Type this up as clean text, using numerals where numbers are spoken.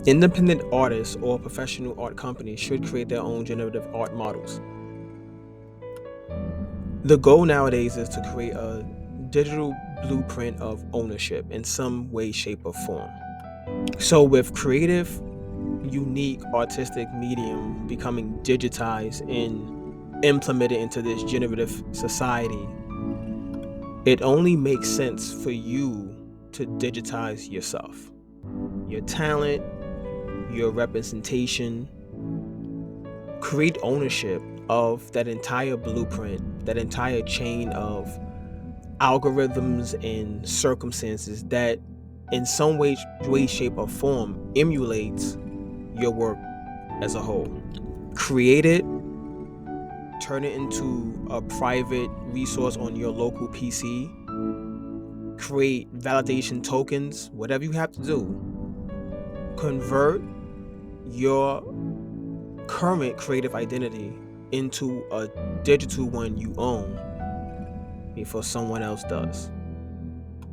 Independent artists or professional art companies should create their own generative art models. The goal nowadays is to create a digital blueprint of ownership in some way, shape, or form. So, with creative, unique, artistic medium becoming digitized and implemented into this generative society, it only makes sense for you to digitize yourself, your talent, your representation, create ownership of that entire blueprint, that entire chain of algorithms and circumstances that in some way, shape, or form emulates your work as a whole. Create it, turn it into a private resource on your local PC, create validation tokens, whatever you have to do. Convert your current creative identity into a digital one you own before someone else does.